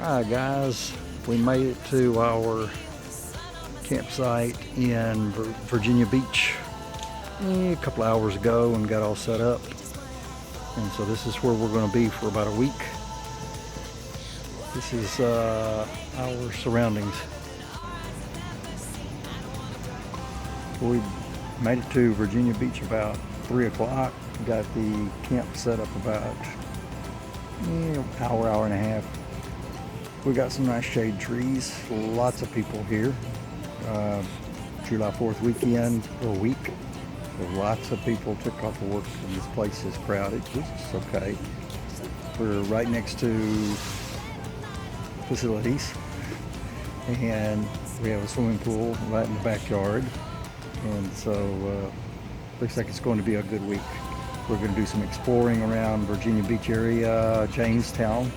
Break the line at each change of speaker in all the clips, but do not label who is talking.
Alright guys, we made it to our campsite in Virginia Beach a couple hours ago and got all set up. And so this is where we're going to be for about a week. This is our surroundings. We made it to Virginia Beach about 3 o'clock. Got the camp set up about hour and a half. We got some nice shade trees, lots of people here. July 4th weekend, or week. So lots of people took off of work and this place is crowded, which is okay. We're right next to facilities and we have a swimming pool right in the backyard. And so looks like it's going to be a good week. We're going to do some exploring around Virginia Beach area, Jamestown.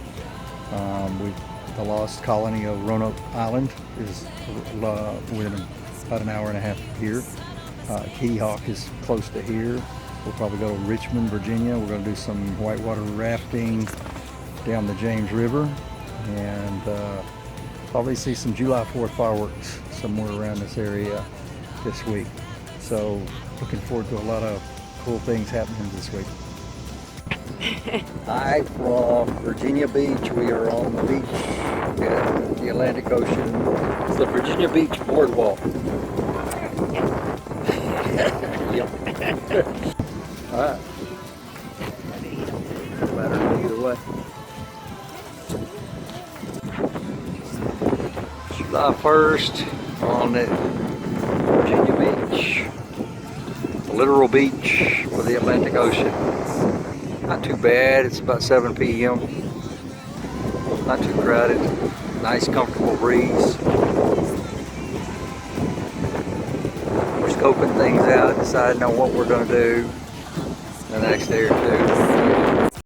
The lost colony of Roanoke Island is within about an hour and a half of here. Kitty Hawk is close to here. We'll probably go to Richmond, Virginia. We're going to do some whitewater rafting down the James River and probably see some July 4th fireworks somewhere around this area this week. So looking forward to a lot of cool things happening this week. Hi from Virginia Beach. We are on the beach at the Atlantic Ocean. It's the Virginia Beach Boardwalk. Yep. Alright. Better either way. July 1st on the Virginia Beach. The literal beach for the Atlantic Ocean. Not too bad, it's about 7 p.m. Not too crowded. Nice comfortable breeze. We're scoping things out, deciding on what we're going to do the next day or two.